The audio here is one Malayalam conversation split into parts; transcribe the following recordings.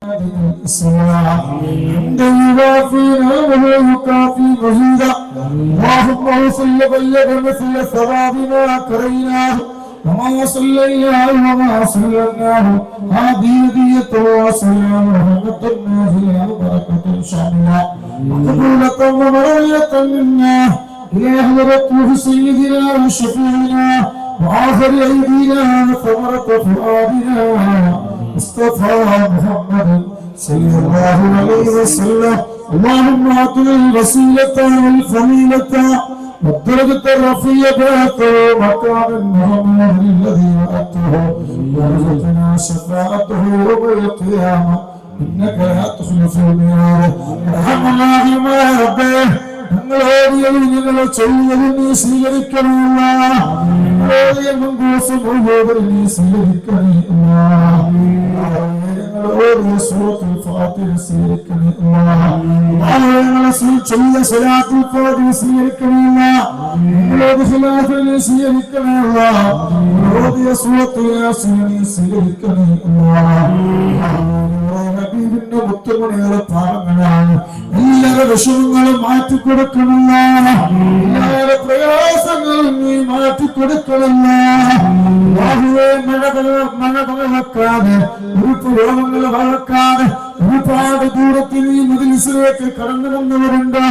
اللهم صل بلغ مثل ثوابنا كريناه وما صليناه وما صليناه هذه هدية وسلام ورحمة الله وبركة شاملة وقبولة ومرضية منا إلى حضرته سيدنا وشفيعنا وآخر أيدينا وثمرة فؤادنا مصطفى محمد صلى الله عليه وسلم. اللهم أعطنا الوسيلة والفضيلة والدرجة الرفيعة مكان محمد الذي وعدته وارزقنا شفاعته يوم القيامة إنك لا تخلف الميعاد. ارحم الراحمين يا ربي, ഞങ്ങളെ ചെയ്യുന്നത് നീ സ്വീകരിക്കണമല്ല, നീ സ്വീകരിക്കണമല്ല, ഞങ്ങളോട് സൂറത്തുൽ ഫാത്തിഹ സ്വീകരിക്കണമല്ല, ചെയ്ത സ്വലാത്തുൽ ഫാത്തിഹ സ്വീകരിക്കണമല്ല, ഞങ്ങളോട് സ്വലാത്തുൽ സ്വീകരിക്കണമല്ല, ഓതിയ സൂറത്തുൽ യാസീൻ സ്വീകരിക്കണമല്ല. ഹബീബിന്റെ മുത്തുമണികളെ പാപങ്ങളാണ്, എല്ലാവരുടെ വിഷമങ്ങളും മാറ്റിക്കൊടുക്കണമല്ല, എല്ലാവരുടെ പ്രയാസങ്ങളും നീ മാറ്റിക്കൊടുക്കണമല്ല. മഴ വെക്കാതെ ഉരുപ്പ് രോഗങ്ങൾ വളർക്കാതെ ഒരുപാട് ദൂരത്തിൽ ഈ മജ്‌ലിസിലേക്ക് കടന്നു വന്നവരുണ്ട്,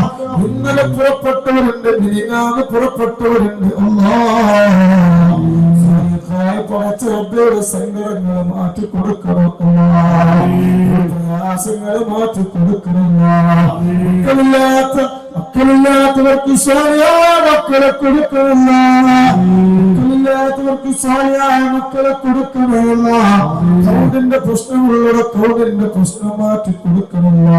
ഇന്നലെ പുറപ്പെട്ടവരുണ്ട്, മിനിഞ്ഞാന്ന് പുറപ്പെട്ടവരുണ്ട്. സങ്കടങ്ങൾ മാറ്റിക്കൊടുക്കണം, പ്രയാസങ്ങൾ മാറ്റിക്കൊടുക്കണം. മക്കളില്ലാത്തവർക്ക് സാലിഹായ മക്കളെ കൊടുക്കണമല്ല, മക്കളില്ലാത്തവർക്ക് സാലിഹായ മക്കളെ കൊടുക്കണമല്ല. കൗടിന്റെ പ്രശ്നമുള്ളവരെ കൗടിന്റെ പ്രശ്നം മാറ്റി കൊടുക്കണമല്ല.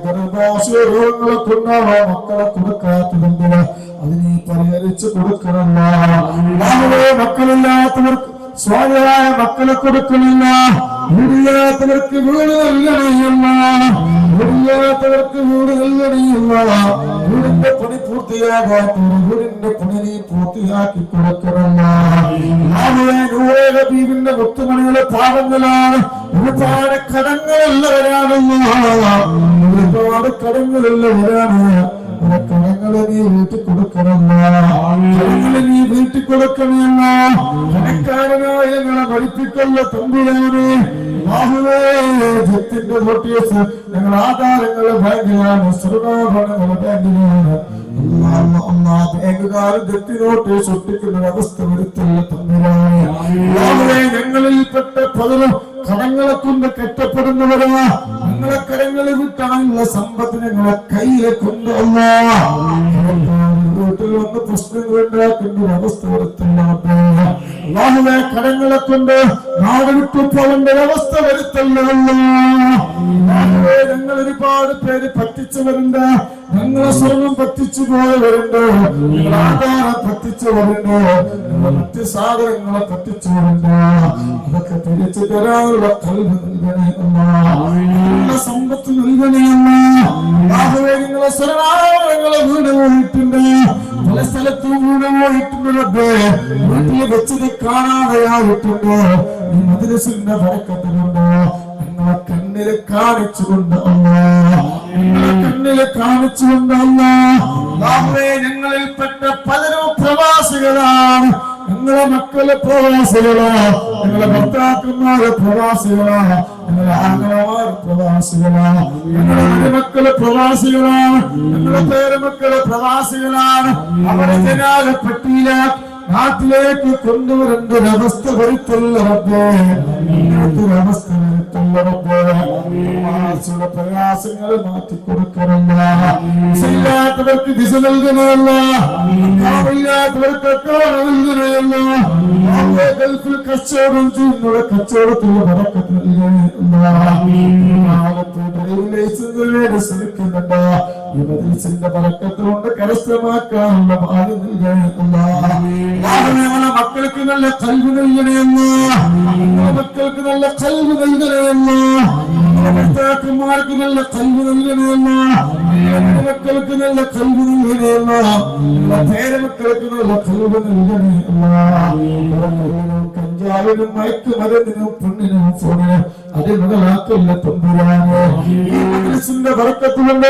ഗർഭാശയ രോഗങ്ങളെ കൊണ്ടാണോ മക്കളെ കൊടുക്കാത്തതെങ്കിൽ അതിനെ പരിഹരിച്ച് കൊടുക്കണമല്ല. മക്കളില്ലാത്തവർക്ക് സ്വാലിഹായ മക്കളെ കൊടുക്കണില്ല, വീടില്ലാത്തവർക്ക് വീട് നൽകണമല്ല, വീടില്ലാത്തവർക്ക് വീട് നൽകണമല്ല. വീടിന്റെ പണി പൂർത്തിയാകാത്തവർ വീടിന്റെ പണി നീ പൂർത്തിയാക്കി കൊടുക്കണമല്ല. ഹബീബിന്റെ മുത്തുമണികളെ പാവങ്ങളാണ്, ഒരുപാട് കടങ്ങളുള്ളവരാണല്ലോ, ഒരുപാട് കടങ്ങളുള്ളവരാണ്. കടങ്ങളെ നീ വീട്ടിൽ കൊടുക്കണമല്ല, കടങ്ങളെ നീ വീട്ടിൽ കൊടുക്കണമല്ല. കടക്കാരനായ ഞങ്ങളെ പഠിപ്പിക്കല്ല തമ്പുരാനെ. ജത്തിന്റെ നോട്ടീസ് ഞങ്ങൾ ആധാരങ്ങളെ ബാങ്കിലാണ്, സ്വർണ്ണാഭരണങ്ങളെ ബാങ്കിലാണ്. ബാങ്കുകാരൻ ജപ്തി നോട്ടീസ് ഒട്ടിക്കുന്ന അവസ്ഥ വരുത്തല്ല തമ്പുരാനെ. ഞങ്ങളിൽപ്പെട്ട പലരും കടങ്ങളെ കൊണ്ട് കെട്ടപ്പെടുന്നവരാ, ഞങ്ങളെ കടങ്ങളിൽ വിട്ടാനുള്ള സമ്പത്ത് ഞങ്ങളെ കയ്യിലെ കൊണ്ടല്ല. വീട്ടിൽ വന്ന് പ്രശ്നങ്ങൾ ഉണ്ടാക്കുന്ന അവസ്ഥ വരുത്തല്ല. കടങ്ങളെ കൊണ്ട് നാട് വിട്ടു പോകേണ്ട അവസ്ഥ വരുത്തല്ല. ഞങ്ങൾ ഒരുപാട് പേര് പറ്റിച്ചവരുണ്ട്, ഞങ്ങളെ സ്വർണം പറ്റിച്ചു പോയവരുണ്ട്, ആധാരം പറ്റിച്ചവരുണ്ട്, മറ്റ് സാധനങ്ങളെ പറ്റിച്ചവരുണ്ട്. അതൊക്കെ തിരിച്ചു തരാനുള്ള കഴിവ് നൽകണമല്ല, സമ്പത്ത് നൽകണമല്ല. നിങ്ങളെ സ്വരാങ്ങളെ വീട് പോയിട്ടുണ്ട്, പല സ്ഥലത്തും വീട് പോയിട്ടുണ്ട്, വീട്ടിൽ വെച്ചത് കാണാതെയായിട്ടുണ്ട്. ഈ മദ്രസിന്റെ ബറക്കത്തുകൊണ്ട് നിങ്ങളെ കണ്ണില് കാണിച്ചുകൊണ്ട് കണ്ണില് കാണിച്ചുകൊണ്ട് ഞങ്ങളിൽപ്പെട്ട പലരും പ്രവാസികളാണ്. ഞങ്ങളെ മക്കളെ പ്രവാസികളാണ്, ഞങ്ങളെ ഭർത്താക്കന്മാരെ പ്രവാസികളാണ്, ഞങ്ങളെ ആങ്ങളമാർ പ്രവാസികളാണ്, ഞങ്ങളുടെ മക്കളെ പ്രവാസികളാണ്, ഞങ്ങളുടെ പേരമക്കളെ പ്രവാസികളാണ്. അവരെ ജനാലപ്പെട്ടിയില നാട്ടിലേക്ക് കൊണ്ടുവരേണ്ട ഒരവസ്ഥ വരുത്തല്ല റബ്ബേ, ഒരവസ്ഥ വരുത്തല്ല റബ്ബേ. പ്രയാസങ്ങൾ മാറ്റിക്കൊടുക്കണമല്ല, ഇല്ലാത്തവർക്ക് ദിശ നൽകണമല്ല, ഇല്ലാത്തവർക്ക് നൽകണമല്ല. ഗൾഫിൽ കച്ചവടം ചെയ്യുന്നത് കച്ചവടത്തിൽ വടക്കത്ത് ശ്രമിക്കുന്നുണ്ട്. ഈ മദ്രസിന്റെ ബറക്കത്തുകൊണ്ട് കരസ്ഥമാക്കാനുള്ള ഭാഗ്യം നൽകണമല്ല. മക്കൾക്ക് നല്ല ഖൽബ് നൽകണമല്ല, മക്കൾക്ക് നല്ല ഖൽബ് നൽകണമല്ല, ഭർത്താക്കന്മാർക്ക് നല്ല ഖൽബ് നൽകണമല്ല, മക്കൾക്ക് നല്ല ഖൽബ് നൽകണമല്ല, പേരമക്കൾക്ക് നല്ല ഖൽബ് നൽകണമല്ല. കഞ്ചാവിനും മയക്കുമരുന്നിനും പെണ്ണിനും ഫോണിനും അടിമകളാക്കല്ല തമ്പുരാനെ. ഈ മജ്‌ലിസിന്റെ ബർക്കത്ത് കൊണ്ട്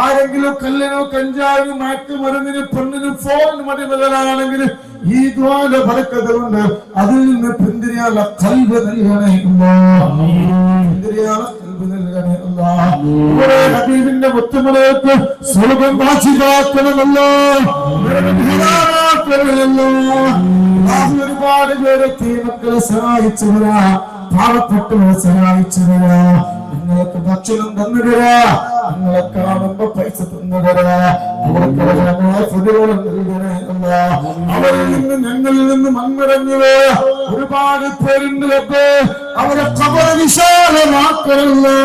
ആരെങ്കിലും കല്ലിനോ കഞ്ചാവിനും മയക്കുമരുന്നിനും പെണ്ണിനും ഫോണിനും അടിമകളാണെങ്കിൽ ഈ ദുആന്റെ ബർക്കത്ത് കൊണ്ട് അതിൽ നിന്ന് പിന്തിരിയാനുള്ള ഖൽബ് നൽകണേ അല്ലാഹ്. പിന്തിരിയാനുള്ള ഖൽബ് നൽകണേ അല്ലാഹ്. നമ്മുടെ ഹബീബിന്റെ മുത്തുമലക്ക് സ്വർഗ്ഗം വാസിയാക്കണമല്ലോ. ഒരുപാട് പേരെ മക്കളെ സഹായിച്ചവരാ, പാവപ്പെട്ടവരെ സഹായിച്ചവരാ, നിങ്ങൾക്ക് ഭക്ഷണം തന്നുതരാ, നിങ്ങളെ കാണുമ്പോ പൈസ തന്നുതരാ, അവർക്ക് ഫുഡുകളും നൽകണേ അല്ലാഹ്. അവരിൽ നിന്ന് ഞങ്ങളിൽ നിന്ന് മൺമറഞ്ഞുപോയ ഒരുപാട് പേരുണ്ട്. അവരെ ഖബർ വിശാലമാക്കണമല്ലോ.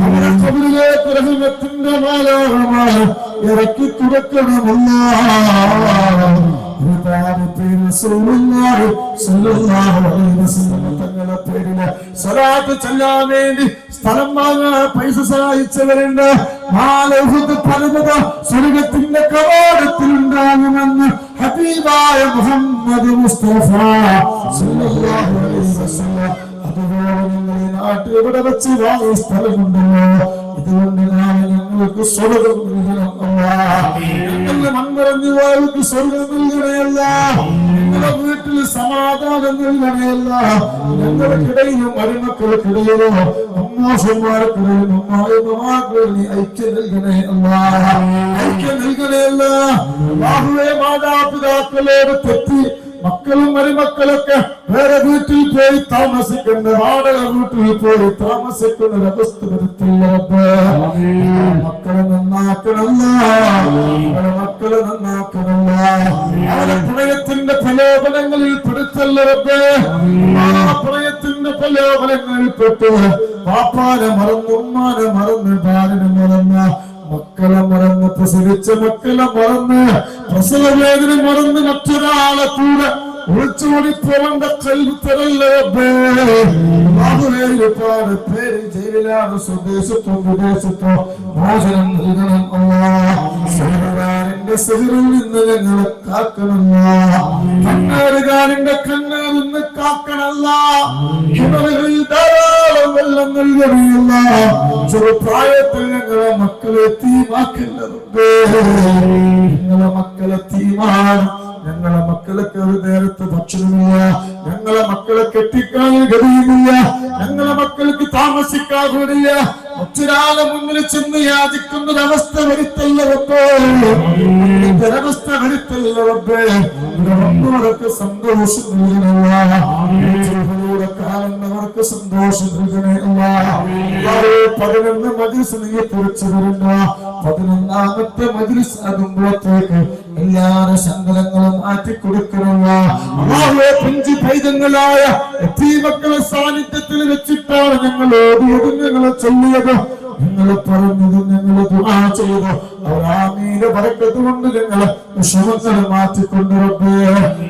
അവരെ ഖബറിലേക്ക് റഹ്മത്തിന്റെ മാലാഖമാർ ഇറക്കി കൊടുക്കണമല്ലോ. ഒരുപാട് പേര് റസൂലുള്ളാഹി സ്വല്ലല്ലാഹു അലൈഹി വസല്ലം തങ്ങളുടെ പേരില് സ്വലാത്ത് ചൊല്ലാൻ വേണ്ടി സ്ഥലം വാങ്ങാൻ പൈസ സഹായിച്ചവരുണ്ട്. പലവിധ സ്വർഗത്തിന്റെ കവാടത്തിൽ ഉണ്ടാകുമെന്ന് ഹബീബായ മുഹമ്മദ് മുസ്തഫ സ്വല്ലല്ലാഹു അലൈഹി വസല്ലം. അതുപോലെ നിങ്ങൾ ഈ നാട്ടിൽ ഇവിടെ വെച്ച് വാങ്ങിയ സ്ഥലമുണ്ടല്ലോ, ഇതുകൊണ്ട് നാളെ ഞങ്ങൾക്ക് സ്വർഗം നൽകണം അല്ലാഹ്. ഞങ്ങളുടെ മൺമറഞ്ഞു പോയവർക്ക് സ്വർഗം നൽകണയല്ല, ഞങ്ങളുടെ വീട്ടിൽ സമാധാനം നൽകണയല്ല, ഞങ്ങൾക്കിടയിലും മരുമക്കൾക്കിടയിലും അമ്മാഷന്മാർക്കിടയിലും അമ്മായിമാർക്കിടയിൽ ഐക്യം നൽകണേ അല്ലാഹ്. ഐക്യം നൽകണയല്ല. അല്ലാഹുവേ, മാതാപിതാക്കളോട് തെറ്റി മക്കളും മരുമക്കളൊക്കെ വേറെ വീട്ടിൽ പോയി താമസിക്കുന്ന, വാടക വീട്ടിൽ പോയി താമസിക്കുന്ന ഒരവസ്ഥ വരുത്തില്ല. മക്കളെ നന്നാക്കണമല്ല, മക്കളെ നന്നാക്കണമല്ല. അവരെ പ്രണയത്തിന്റെ പ്രലോഭനങ്ങളിൽ പെടുത്തല്ല റബ്ബേ. ആ പ്രണയത്തിന്റെ പ്രലോഭനങ്ങളിൽ പെട്ട് പാപ്പാനെ മറന്ന്, ഉമ്മാനെ മറന്ന്, ഭാര്യനെ മറന്ന്, മക്കളെ മറന്ന്, പ്രസവിച്ച മക്കളെ മറന്ന്, പ്രസവ വേദന മറന്ന് മറ്റൊരാളെ കൂടെ ഒളിച്ചോടി പോകേണ്ട കൽബ് തരല്ലേ റബ്ബേ. ഒരുപാട് പേര് ജയിലിലാണ്, സ്വദേശത്തോ വിദേശത്തോ മോചനം നൽകണം അല്ലാഹ്. സിഹറിൽ നിന്ന് ഞങ്ങളെ കാക്കണമല്ല. കണ്ണാറുകാരന്റെ കണ്ണാർ നിന്ന് കാക്കണമല്ല. കിണറുകളിൽ ധാരാളം വെള്ളം നൽകണമല്ല. ചെറുപ്രായത്തിൽ ഞങ്ങളെ മക്കളെ തീമാക്കേണ്ടതുണ്ട്. ഞങ്ങളെ മക്കളെ തീമാണ്. ഞങ്ങളെ മക്കൾക്ക് ഒരു നേരത്തെ ഭക്ഷണമില്ല, ഞങ്ങളെ മക്കളെ കെട്ടിക്കാൻ ഗതിയുമില്ല, ഞങ്ങളെ മക്കൾക്ക് താമസിക്കാൻ കൂടില്ല. മറ്റൊരാളെ മുന്നിൽ ചെന്ന് യാചിക്കുന്നൊരവസ്ഥ വരുത്തല്ല റബ്ബേ. ഒരവസ്ഥ വരുത്തല്ല റബ്ബേ. അവർക്ക് സന്തോഷം നൽകണമല്ല. കാണുന്നവർക്ക് സന്തോഷം നൽകണമല്ല. 11 മജ്‌ലിസ് നീ കുറിച്ച് വരുന്ന 11ാമത്തെ മജ്‌ലിസ് ആകുമ്പോഴത്തേക്ക് എല്ലാവരുടെ സങ്കടങ്ങളും മാറ്റിക്കൊടുക്കണമല്ല. അല്ലാഹുവേ, പിഞ്ചു പൈതങ്ങളായ മക്കളെ സാന്നിധ്യത്തിൽ വെച്ചിട്ടാണ് ഞങ്ങൾ ഓടിയതും ഞങ്ങളെ ചൊല്ലിയത്, ഞങ്ങൾ പറഞ്ഞതും ഞങ്ങൾ ദുആ ചെയ്തു. അവരാമീന്റെ ബറക്കത്ത് കൊണ്ട് ഞങ്ങളെ വിഷമങ്ങൾ മാറ്റിക്കൊണ്ട് റബ്ബേ,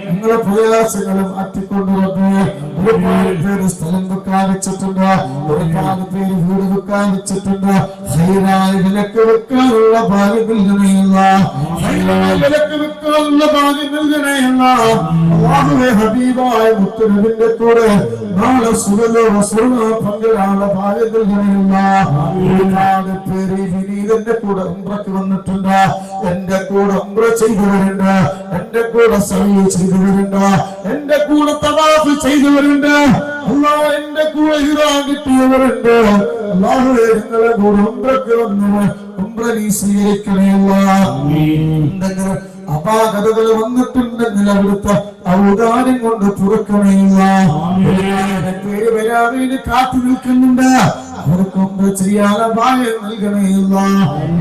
ഞങ്ങളെ പ്രയാസങ്ങൾ മാറ്റിക്കൊണ്ട് റബ്ബേ. ഒരുപാട് പേര് സ്ഥലം വെക്കാൻ വെച്ചിട്ടുണ്ട്, ഒരുപാട് പേര് വീട് വെക്കാൻ വെച്ചിട്ടുണ്ട്. ഹൈറായ വിലക്ക് വെക്കാനുള്ള ഭാഗ്യം നൽകണമല്ല. ഹൈറായ വിലക്ക് വെക്കാനുള്ള ഭാഗ്യം നൽകണമല്ല. അല്ലാഹുവേ, ഹബീബായ മുത്തുനബിയുടെ കൂടെ നാളെ സ്വർഗ്ഗ പങ്കിടാനുള്ള ഭാഗ്യം നൽകണമല്ല. ഒരുപാട് പേര് വിനീതന്റെ കൂടെ ഉംറക്ക് വന്നിട്ടുണ്ട്, എന്റെ കൂടെ ഉംറ ചെയ്തവരുണ്ട്, എന്റെ കൂടെ സഅയ് ചെയ്തവരുണ്ട്, എന്റെ കൂടെ തവാഫ് ചെയ്തവരുണ്ട്. അല്ലാഹ്, എന്റെ കൂടെ ഇഹ്റാം കിട്ടിയവരുണ്ട്. അല്ലാഹുവേ, നിങ്ങളെ കൂടെ ഉംറക്ക് വന്നവർ ഉംറ നീ സ്വീകരിക്കണേ അല്ലാഹ്. അപാകതകൾ വന്നിട്ടുണ്ടെങ്കിൽ അവിടുത്തെ ഔദാര്യം കൊണ്ട് തുറക്കണേയില്ല. പേര് വരാതെ കാത്തു നിൽക്കുന്നുണ്ട്, അവർക്ക് മുമ്പ് ചെയ്യാതെ ഭാഗ്യം നൽകണേയില്ല,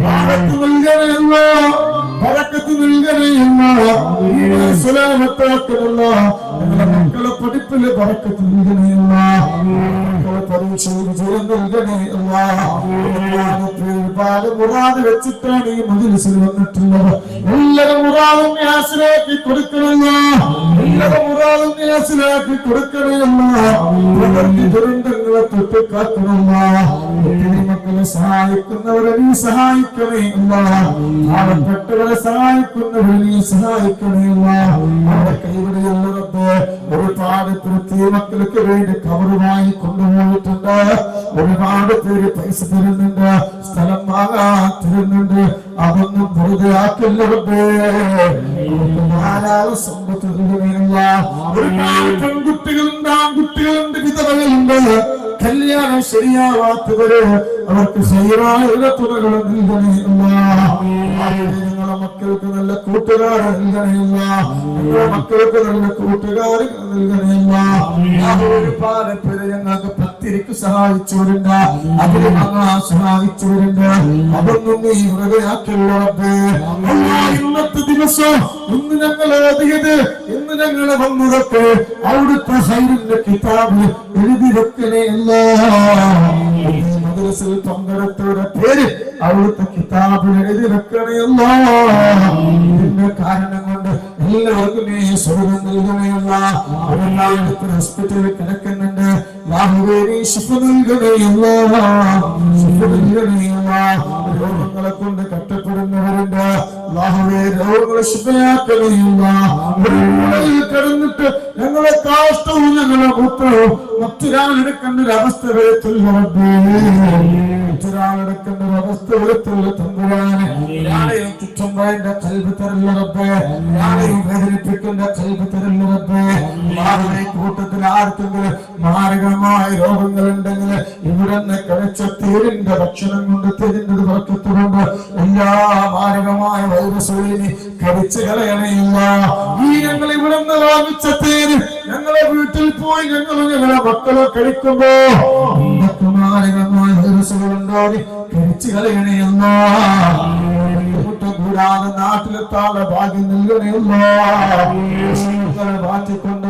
ഭാഗത്ത് നൽകണേയില്ല, പഴക്കത്ത് നൽകണേയില്ല, സുലാമത്താക്കണല്ല. ഞങ്ങളുടെ മക്കളെ പഠിപ്പില് പഴക്കത്ത് നൽകണേയില്ല, മക്കളെ പരീക്ഷയിൽ ജയം നൽകണേയില്ല. ഒരുപാട് മുറാദ് വെച്ചിട്ടാണ് ഈ മജ്‌ലിസിൽ വന്നിട്ടുള്ളത്. എല്ലാവരും മുറാദും യാസിലാക്കി കൊടുക്കണമല്ല, എല്ലാവരും മുറാദും യാസിലാക്കി കൊടുക്കണമല്ല. പ്രകൃതി ദുരന്തങ്ങളെ തൊട്ട് കാക്കണമല്ല. മക്കളെ സഹായിക്കുന്നവരെ നീ സഹായിക്കണേ അല്ല, പാവപ്പെട്ടവരെ സഹായിക്കുന്നവരെ നീ സഹായിക്കണേ അല്ല. അവരെ കൈവിടെയുള്ള റബ്ബേ, ഒരുപാട് പ്രത്യേക മക്കൾക്ക് വേണ്ടി കവറുമായി കൊണ്ടുപോയിട്ടുണ്ട്. ഒരുപാട് പേര് പൈസ തരുന്നുണ്ട്, സ്ഥലം വാങ്ങാൻ തരുന്നുണ്ട്. അതൊന്നും വെറുതെ ആക്കല്ലേ. ധാരാളം സമ്പത്ത് നൽകുകയില്ല. ഒരുപാട് പെൺകുട്ടികളുണ്ട്, ആൺകുട്ടികളുണ്ട്, വിധവകളുണ്ട്. കല്യാണം ശരിയാവാത്തവര് അവർക്ക് ശരിയായ തുണകൾ നൽകണമില്ല. നിങ്ങളെ മക്കൾക്ക് നല്ല കൂട്ടുകാരെ നൽകണമില്ല. നിങ്ങളെ മക്കൾക്ക് നല്ല കൂട്ടുകാരെ നൽകണമില്ല. ഒരുപാട് പേര് ഞങ്ങൾക്ക് പത്തിരിക്ക് സഹായിച്ചവരുണ്ട്, അതിന് വാങ്ങാൻ സഹായിച്ചവരുണ്ട്. അതൊന്നും നീ ഹൃദയാക്കിയുള്ളത്. ഇന്നത്തെ ദിവസം ഇന്ന് ഞങ്ങൾ എഴുതിയത്, ഇന്ന് ഞങ്ങളെ വന്നതൊക്കെ അവിടുത്തെ ഹൈറിന്റെ കിതാബിൽ എഴുതി വെക്കണേയല്ല. മദ്രസയിൽ പങ്കെടുത്തവരുടെ പേര് അവിടുത്തെ കിതാബിൽ എഴുതി വെക്കണേയല്ല. ഇതിന്റെ കാരണം കൊണ്ട് എല്ലാവർക്കും നീ സ്വർഗം നൽകണേയല്ല. ഹോസ്പിറ്റലിൽ കിടക്കുന്നുണ്ട്, രോഗങ്ങളെ കൊണ്ട് കഷ്ടപ്പെടുന്നവരുണ്ട്. രോഗങ്ങളെ ശുഭയാക്കണേയില്ല. കിടന്നിട്ട് ഞങ്ങളെ കാഷ്ടവും ഞങ്ങളെ മൂത്രവും മറ്റൊരാളെടുക്കേണ്ട ഒരു അവസ്ഥ വരത്തില്ല. മറ്റൊരാളെടുക്കേണ്ട ഒരു അവസ്ഥ വരത്തില്ല. തമ്പുരാനെ ഞാനെയും ചുറ്റുമ്പോഴെന്റെ കൽബ് തരല്ല റബ്ബേ, ഞാനെയും വേദനിപ്പിക്കേണ്ട കൽബ് തരല്ല റബ്ബേ. കൂട്ടത്തിൽ ആർക്കെങ്കിലും മാരകമായ രോഗങ്ങൾ ഉണ്ടെങ്കിൽ ഇവിടെ നിന്ന് കഴിച്ച തേരിന്റെ ഭക്ഷണം കൊണ്ട് തേരിന്റെ വർക്കത്തുകൊണ്ട് എല്ലാ മാരകമായ വൈറസുകളിനെ കരിച്ചു കളയണയില്ല. ഈ ഞങ്ങൾ ഇവിടെ നിന്ന് വാങ്ങിച്ച തേര് ഞങ്ങളെ വീട്ടിൽ പോയി ഞങ്ങളെ മക്കളെ കഴിക്കുമ്പോ എന്തൊക്കെ മാരകമായ വൈറസുകളുണ്ടോ കരിച്ചു കളയണയില്ല. കൂടാതെ നാട്ടിലെത്താനുള്ള ഭാഗ്യം നൽകണയില്ല. മാറ്റിക്കൊണ്ട്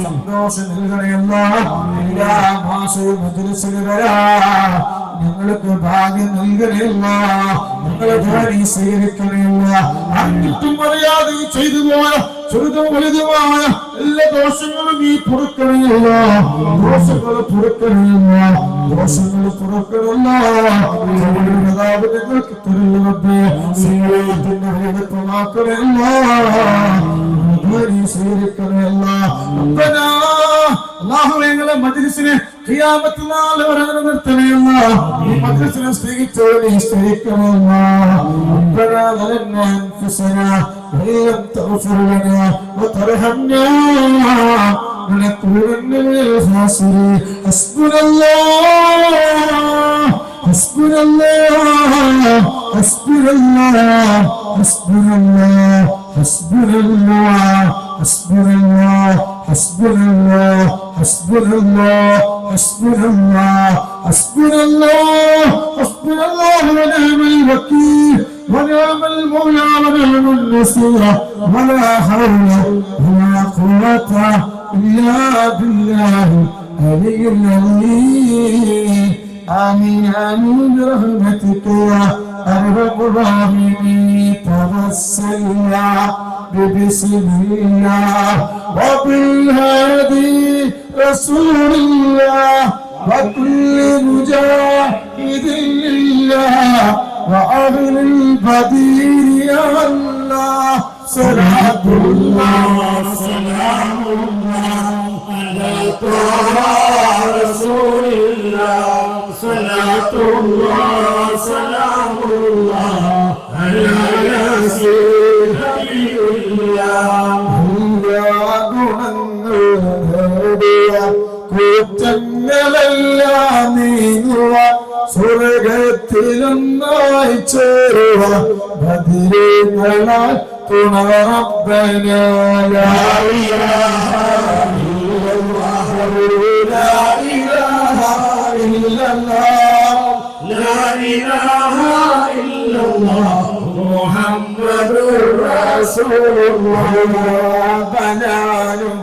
സന്തോഷം നൽകണയല്ല. എല്ലാ മാസവും മജ്‌ലിസിൽ വരാൻ ഞങ്ങൾക്ക് ഭാഗ്യം നൽകണയല്ല. ഞങ്ങളെ ജോലി സ്വീകരിക്കണയല്ല. അറിഞ്ഞിട്ടും അറിയാതെ ചെയ്തു പോയ ചെറുതും വലുതുമായ എല്ലാ ദോഷങ്ങളും നീ പൊറുക്കണയല്ല. ദോഷങ്ങൾ പൊറുക്കണയല്ല, ദോഷങ്ങൾ പൊറുക്കണല്ല. ഞങ്ങൾക്ക് തരുന്നവരുടെ എളുപ്പമാക്കണയല്ല. അല്ലാഹുവേ മജ്‌ലിസിനെ ഖിയാമത്ത് നാൾ വരെ നിർത്തണമല്ല. ഈ മജ്‌ലിസിനെ സ്നേഹിച്ചവരെ സ്നേഹിക്കണമല്ല. ربنا ظلمنا أنفسنا وإن لم تغفر لنا وترحمنا لنكونن من الخاسرين. حسبنا الله حسبنا الله حسبنا الله حسبنا الله حسبنا الله حسبنا الله حسبنا الله حسبنا الله حسبنا الله حسبنا الله حسبنا الله ونعم الوكيل ونعم المولى ونعم النصير. ولا حول ولا قوة إلا بالله العلي العظيم. آمين آمين برحمتك يا أرحم الراحمين. توسلنا ببسم الله وبالهادي رسول الله وكل مجاهد لله وأهل البدير يا الله. صلاة الله سلام الله على طه رسول الله. صلاة الله سلام الله على ياسين حبيب الله. കൂറ്റങ്ങളെല്ലാം നീങ്ങുക, സ്വർഗത്തിലൊന്നായി ചേരുക, ബദരീങ്ങളാൽ തുണ റബ്ബന. ലാ ഇലാഹ ഇല്ലല്ലാഹ് ലാ ഇലാഹ ഇല്ലല്ലാഹ് ലാ ഇലാഹ ഇല്ലല്ലാഹ് മുഹമ്മദുർ റസൂലുള്ളാഹ്. ബലാലും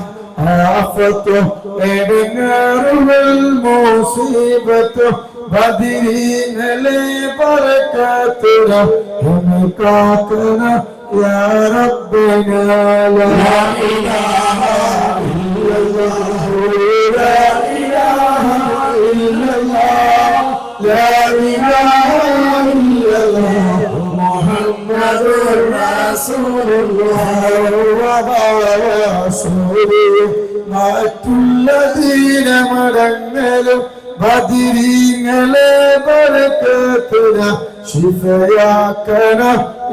ആഫത്തും എടങ്ങേറുകൾ മുസീബത്തും ബദരീങ്ങളെ ബറകത്തുന കാക്കന യാ റബ്ബന. ലാ ഇലാഹ ഇല്ലല്ലാഹ് ലാ ഇലാഹ ഇല്ലല്ലാഹ് ലാ ഇലാഹ ഇല്ലല്ലാഹ് മുഹമ്മദുർ റസൂലുള്ളാഹ്. മറ്റുള്ള ദീനമരങ്ങളും ബദിരീങ്ങളെ ബർക്കത്തുന ശിഫയാക്കന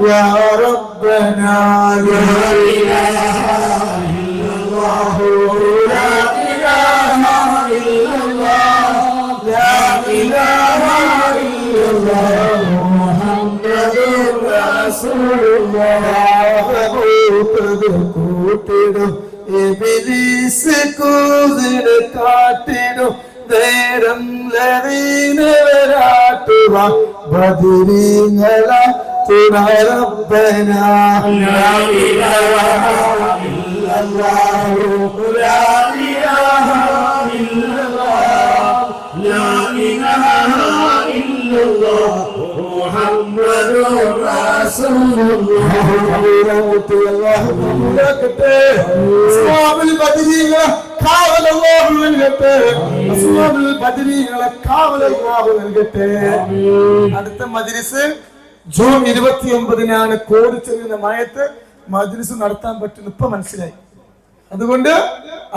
യാ റബ്ബന ലാ ഇലാഹ ഇല്ലല്ലാഹു ലാ ഇലാഹ ഇല്ലല്ലാഹ് ലാ ഇലാഹ ഇല്ലല്ലാഹ് മുഹമ്മദുർ റസൂലുള്ളാഹ് കൂട്ടിടും ഇബ്ലീസ് കൂതിര് കാട്ടിടും നേരം ലവീനവരാട്ടുക ബദിരീങ്ങള തുണ റബ്ബന ലാ ഇലാഹ ഇല്ലല്ലാഹു ലാ ഇലാഹ ഇല്ലല്ലാഹ് ലാ ഇലാഹ ഇല്ലല്ലാഹ് മുഹമ്മദുർ റസൂലുള്ളാഹ് അല്ലാഹു മുബാറകത്തെ അസ്ഹാബുൽ ബദരീങ്ങളെ കാവൽ അല്ലാഹു നൽകട്ടെ അസ്ഹാബുൽ ബദരീങ്ങളെ കാവൽ അല്ലാഹു നൽകട്ടെ അടുത്ത മജ്ലിസ് ജൂൺ 29-നാണ് കോടിച്ചെറിയുന്ന മയത്ത് മജ്ലിസ് നടത്താൻ പറ്റും ഇപ്പൊ മനസ്സിലായി അതുകൊണ്ട്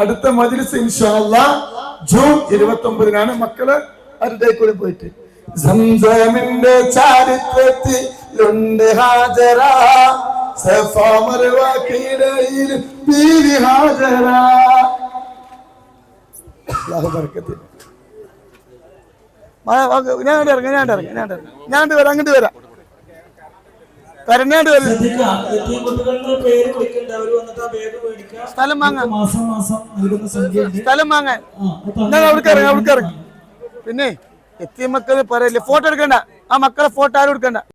അടുത്ത മജ്ലിസ് ഇൻഷാ അല്ലാഹ് ജൂൺ 29-നാണ് മക്കള് അവരുടെ കൂടെ പോയിട്ട് സംസമിന്റെ ചരിത്രത്തിലുണ്ട് ഹാജറ സഫാ മർവക്കിടയിൽ ബീവി ഹാജറ അല്ലാഹു ബർക്കത്ത് ഞാൻ വരാം അങ്ങോട്ട് വരാം കരഞ്ഞാണ്ട് വരും സ്ഥലം വാങ്ങാൻ ഞാൻ അവിടെ ഇറങ്ങി പിന്നെ എത്തിയ മക്കള് പറയല്ലേ ഫോട്ടോ എടുക്കണ്ട ആ മക്കളെ ഫോട്ടോ ആരും എടുക്കണ്ട